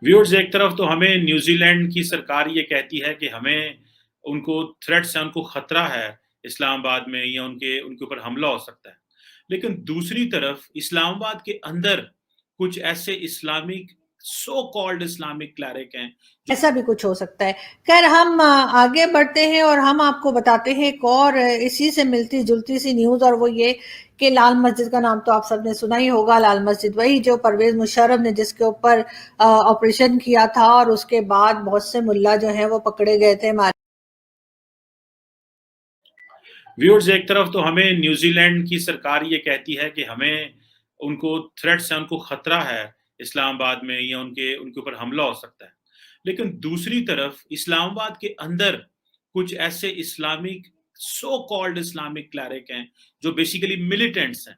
Viewers, एक तरफ तो हमें न्यूजीलैंड की सरकार ये कहती है कि हमें उनको थ्रेट्स है, उनको खतरा है इस्लामाबाद में या उनके ऊपर हमला हो सकता है। लेकिन दूसरी तरफ इस्लामाबाद के अंदर कुछ ऐसे इस्लामिक सो कॉल्ड इस्लामिक क्लैरिक हैं जो ऐसा भी कुछ हो सकता है। खैर हम आगे बढ़ते हैं और हम आपको बताते हैं एक और इसी से मिलती जुलती सी न्यूज़, और वो ये कि लाल मस्जिद का नाम तो आप सबने सुना ही होगा। लाल मस्जिद वही जो परवेज मुशर्रफ ने जिसके ऊपर ऑपरेशन किया था, और उसके बाद बहुत से मुल्ला जो हैं वो पकड़े गए थे। व्यूअर्स, एक तरफ तो हमें न्यूजीलैंड की सरकार ये कहती है कि हमें उनको थ्रेट्स है, उनको खतरा है इस्लामाबाद में या उनके ऊपर हमला हो सकता है। लेकिन दूसरी तरफ इस्लामाबाद के अंदर कुछ ऐसे इस्लामिक सो कॉल्ड इस्लामिक क्लैरिक हैं जो बेसिकली मिलिटेंट्स हैं,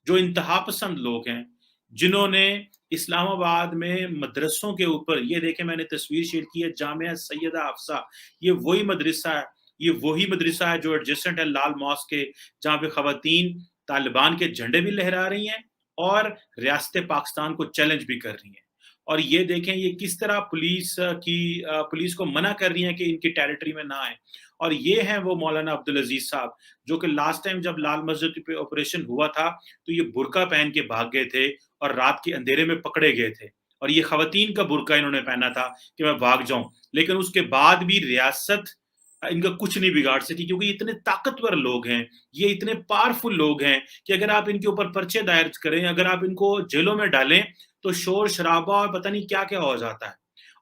जो इंतहा पसंद लोग हैं, जिन्होंने इस्लामाबाद में मदरसों के ऊपर, ये देखें मैंने तस्वीर शेयर की है, जामिया सैयदा हफ्सा, ये वही मदरसा है, ये वही मदरसा है जो एडजेसेंट है लाल मॉस्क के, जहाँ पे खवातीन तालिबान के झंडे भी लहरा रही हैं और रियासत पाकिस्तान को चैलेंज भी कर रही हैं। और ये देखें ये किस तरह पुलिस को मना कर रही है कि इनकी टेरिटरी में ना आए। और ये हैं वो मौलाना अब्दुल अजीज साहब जो कि लास्ट टाइम जब लाल मस्जिद पे ऑपरेशन हुआ था तो ये बुर्का पहन के भाग गए थे और रात के अंधेरे में पकड़े गए थे, और ये खवातीन का बुर्का इन्होंने पहना था कि मैं भाग जाऊं। लेकिन उसके बाद भी रियासत इनका कुछ नहीं बिगाड़ सकी, क्योंकि इतने ताकतवर लोग हैं, ये इतने पावरफुल लोग हैं कि अगर आप इनके ऊपर पर्चे दायर करें, अगर आप इनको जेलों में डालें तो शोर शराबा और पता नहीं क्या क्या हो जाता है।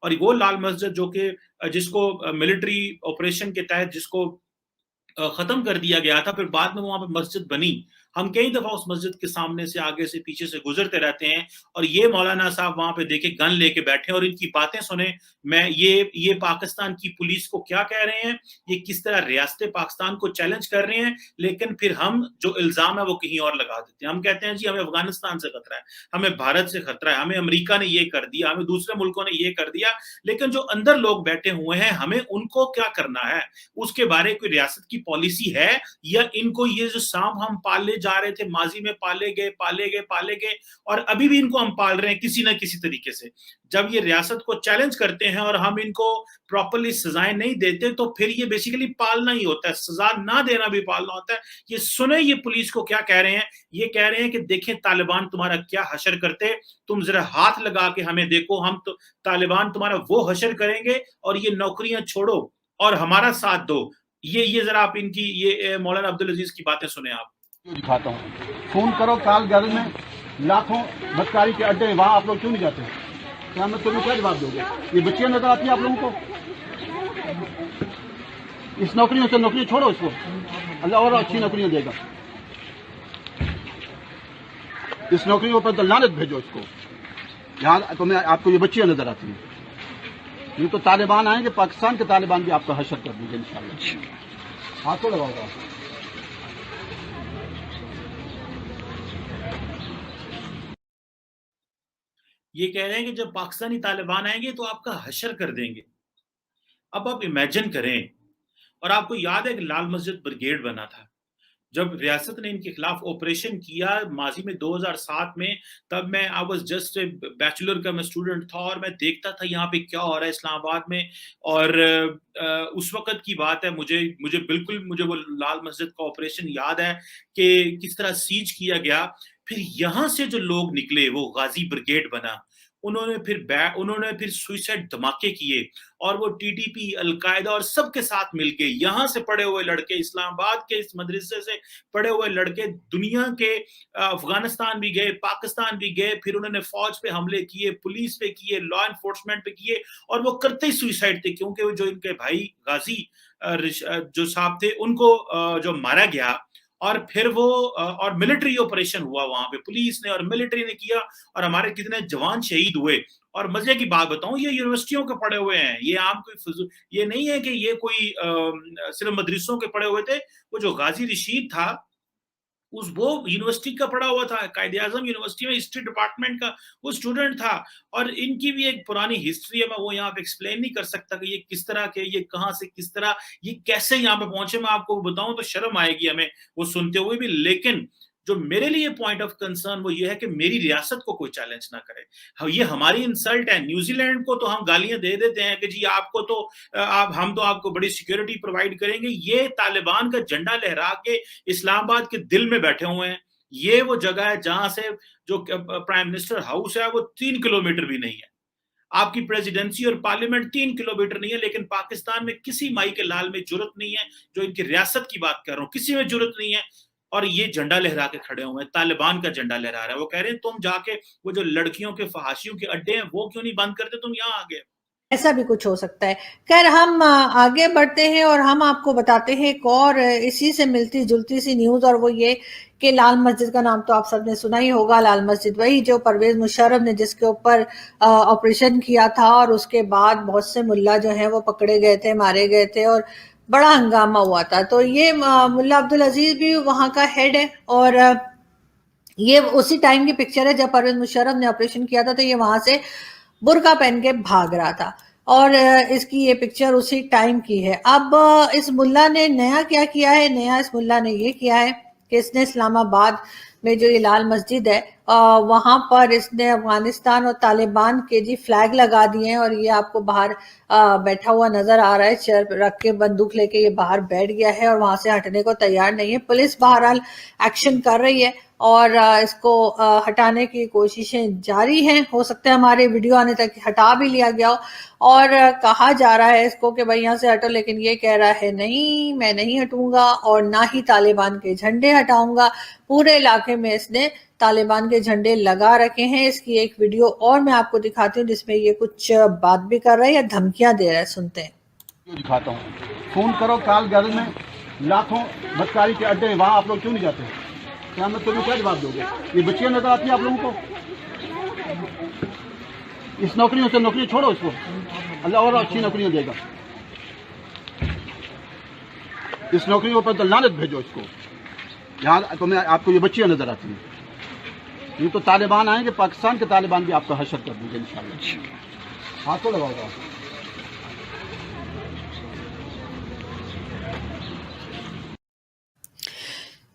और वो लाल मस्जिद जो कि जिसको मिलिट्री ऑपरेशन के तहत जिसको खत्म कर दिया गया था, फिर बाद में वहां पर मस्जिद बनी। हम कई दफा उस मस्जिद के सामने से, आगे से, पीछे से गुजरते रहते हैं और ये मौलाना साहब वहां पे देखे गन लेके बैठे और इनकी बातें सुने। मैं ये पाकिस्तान की पुलिस को क्या कह रहे हैं, ये किस तरह रियासत पाकिस्तान को चैलेंज कर रहे हैं, लेकिन फिर हम जो इल्जाम है वो कहीं और लगा देते हैं। हम कहते हैं जी हमें अफगानिस्तान से खतरा है, हमें भारत से खतरा है, हमें अमेरिका ने ये कर दिया, हमें दूसरे मुल्कों ने ये कर दिया। लेकिन जो अंदर लोग बैठे हुए हैं हमें उनको क्या करना है, उसके बारे में कोई रियासत की पॉलिसी है, या इनको ये जो सांप हम पाले जा रहे थे, माजी में पाले गए और अभी भी इनको हम पाल रहे हैं किसी ना किसी तरीके से। जब ये रियासत को चैलेंज करते हैं और हम इनको प्रॉपरली सजाएं नहीं देते तो फिर ये बेसिकली पालना ही होता है, सजा ना देना भी पालना होता है। ये सुने ये पुलिस को क्या कह रहे हैं, ये कह रहे हैं कि देखें तालिबान तुम्हारा क्या हशर करते, तुम जरा हाथ लगा के हमें देखो, हम तो तालिबान तुम्हारा वो हशर करेंगे और ये नौकरियां छोड़ो और हमारा साथ दो। ये जरा आप इनकी ये मौलाना अब्दुल अजीज की बातें सुने आप। दिखाता हूँ, फोन करो काल गर्ल में लाखों बदकारी के अड्डे, वहां आप लोग क्यों नहीं जाते? क्या मैं तुम्हें क्या जवाब दोगे? ये बच्चियां नजर आती है आप लोगों को? इस नौकरियों से नौकरी छोड़ो, इसको अल्लाह और अच्छी नौकरियां देगा। इस नौकरियों पर तो लानत भेजो इसको। यहाँ तुम्हें आपको ये बच्चियां नजर आती हैं, ये तो तालिबान आएंगे, पाकिस्तान के तालिबान भी आपका हशर कर देंगे इंशाल्लाह। हाथों लगाओगा। ये कह रहे हैं कि जब पाकिस्तानी तालिबान आएंगे तो आपका हशर कर देंगे। अब आप इमेजिन करें, और आपको याद है कि लाल मस्जिद ब्रिगेड बना था जब रियासत ने इनके खिलाफ ऑपरेशन किया माजी में 2007 में। तब मैं I was just a bachelor का मैं स्टूडेंट था और मैं देखता था यहाँ पे क्या हो रहा है इस्लामाबाद में। और उस वक्त की बात है, मुझे मुझे बिल्कुल मुझे वो लाल मस्जिद का ऑपरेशन याद है कि किस तरह सीज किया गया। फिर यहाँ से जो लोग निकले वो गाजी ब्रिगेड बना, उन्होंने फिर सुइसाइड धमाके किए और वो टीटीपी, अलकायदा और सबके साथ मिलके यहाँ से पढ़े हुए लड़के, इस्लामाबाद के इस मदरसे से पढ़े हुए लड़के दुनिया के अफगानिस्तान भी गए, पाकिस्तान भी गए, फिर उन्होंने फौज पे हमले किए, पुलिस पे किए, लॉ एनफोर्समेंट पे किए, और वो करते ही सुइसाइड थे क्योंकि जो इनके भाई गाजी जो साहब थे उनको जो मारा गया। और फिर वो और मिलिट्री ऑपरेशन हुआ वहां पे, पुलिस ने और मिलिट्री ने किया और हमारे कितने जवान शहीद हुए। और मजे की बात बताऊं, ये यूनिवर्सिटियों के पढ़े हुए हैं, ये आम कोई ये नहीं है कि ये कोई सिर्फ मदरसों के पढ़े हुए थे। वो जो गाजी रशीद था वो यूनिवर्सिटी का पढ़ा हुआ था, कायदे आजम यूनिवर्सिटी में हिस्ट्री डिपार्टमेंट का वो स्टूडेंट था। और इनकी भी एक पुरानी हिस्ट्री है, मैं वो यहाँ पे एक्सप्लेन नहीं कर सकता कि ये किस तरह के, ये कहाँ से किस तरह, ये कैसे यहाँ पे पहुंचे। मैं आपको बताऊं तो शर्म आएगी हमें वो सुनते हुए भी। लेकिन جو میرے لیے پوائنٹ آف کنسرن وہ یہ ہے کہ میری ریاست کو کوئی چیلنج نہ کرے. یہ ہماری انسلٹ ہے. نیوزی لینڈ کو تو ہم گالیاں دے دیتے ہیں کہ جی آپ کو تو ہم تو آپ کو بڑی سیکیورٹی پرووائڈ کریں گے. یہ طالبان کا جھنڈا لہرا کے اسلام آباد کے دل میں بیٹھے ہوئے ہیں. یہ وہ جگہ ہے جہاں سے جو پرائم منسٹر ہاؤس ہے وہ 3 کلومیٹر بھی نہیں ہے. آپ کی پریزیڈنسی اور پارلیمنٹ 3 کلومیٹر نہیں ہے, لیکن پاکستان میں کسی مائی کے لال میں جرت نہیں ہے. جو ان کی ریاست کی بات کر رہا ہوں, کسی میں جرت نہیں ہے. اور یہ جھنڈا لہرا کے کھڑے ہوئے ہیں. طالبان کا جھنڈا لہرا رہا ہے. وہ کہہ رہے ہیں تم جا کے وہ جو لڑکیوں کے فحاشیوں کے اڈے ہیں وہ کیوں نہیں بند کرتے, تم یہاں آ گئے. ایسا بھی کچھ ہو سکتا ہے. خیر ہم آگے بڑھتے ہیں اور ہم آپ کو بتاتے ہیں ایک اور اسی سے ملتی جلتی سی نیوز, اور وہ یہ کہ لال مسجد کا نام تو آپ سب نے سنا ہی ہوگا. لال مسجد وہی جو پرویز مشرف نے جس کے اوپر آپریشن کیا تھا, اور اس کے بعد بہت سے ملا جو ہیں وہ پکڑے گئے تھے, مارے گئے تھے, اور بڑا ہنگامہ ہوا تھا. تو یہ ملا عبدالعزیز بھی وہاں کا ہیڈ ہے, اور یہ اسی ٹائم کی پکچر ہے جب پرویز مشرف نے آپریشن کیا تھا. تو یہ وہاں سے برقع پہن کے بھاگ رہا تھا, اور اس کی یہ پکچر اسی ٹائم کی ہے. اب اس ملا نے نیا کیا کیا ہے؟ نیا اس ملا نے یہ کیا ہے کہ اس نے اسلام آباد میں جو یہ لال مسجد ہے وہاں پر اس نے افغانستان اور طالبان کے جی فلیگ لگا دیے ہیں, اور یہ آپ کو باہر بیٹھا ہوا نظر آ رہا ہے. چیئر رکھ کے بندوق لے کے یہ باہر بیٹھ گیا ہے, اور وہاں سے ہٹنے کو تیار نہیں ہے. پولیس بہرحال ایکشن کر رہی ہے اور اس کو ہٹانے کی کوششیں جاری ہیں. ہو سکتا ہے ہمارے ویڈیو آنے تک ہٹا بھی لیا گیا ہو, اور کہا جا رہا ہے اس کو کہ بھائی یہاں سے ہٹو, لیکن یہ کہہ رہا ہے نہیں میں نہیں ہٹوں گا, اور نہ ہی طالبان کے جھنڈے ہٹاؤں گا. پورے علاقے میں اس نے طالبان کے جھنڈے لگا رکھے ہیں. اس کی ایک ویڈیو اور میں آپ کو دکھاتی ہوں جس میں یہ کچھ بات بھی کر رہا ہے یا دھمکیاں دے رہا ہے. سنتے ہیں. دکھاتا ہوں, فون کرو کال گرل میں لاکھوں بدکاری کے اڈے, وہاں آپ لوگ کیوں نہیں جاتے؟ قیامت تمہیں کیا جواب دو گے؟ یہ بچیاں نظر آتی ہیں آپ لوگوں کو؟ اس نوکریوں سے نوکری چھوڑو, اس کو اللہ اور اچھی نوکریاں دے گا. اس نوکریوں پر لعنت بھیجو اس کو. یہاں تمہیں آپ کو یہ بچیاں نظر آتی ہیں. یہ تو طالبان آئیں گے, پاکستان کے طالبان بھی آپ کا حشر کر دیں گے انشاءاللہ. ہاتھ کو لگاؤ گا.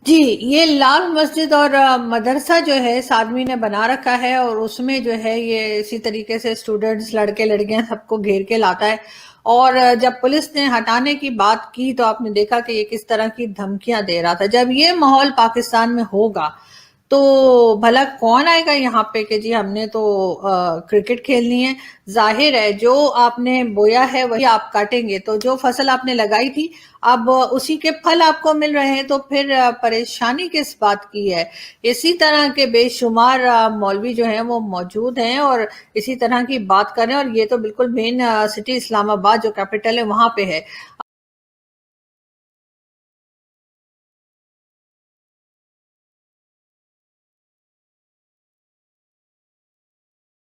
جی یہ لال مسجد اور مدرسہ جو ہے سادمی نے بنا رکھا ہے, اور اس میں جو ہے یہ اسی طریقے سے اسٹوڈنٹس لڑکے لڑکیاں سب کو گھیر کے لاتا ہے. اور جب پولیس نے ہٹانے کی بات کی تو آپ نے دیکھا کہ یہ کس طرح کی دھمکیاں دے رہا تھا. جب یہ ماحول پاکستان میں ہوگا تو بھلا کون آئے گا یہاں پہ کہ جی ہم نے تو کرکٹ کھیلنی ہے. ظاہر ہے جو آپ نے بویا ہے وہی آپ کاٹیں گے. تو جو فصل آپ نے لگائی تھی اب اسی کے پھل آپ کو مل رہے ہیں, تو پھر پریشانی کس بات کی ہے؟ اسی طرح کے بے شمار مولوی جو ہیں وہ موجود ہیں اور اسی طرح کی بات کریں, اور یہ تو بالکل مین سٹی اسلام آباد جو کیپٹل ہے وہاں پہ ہے.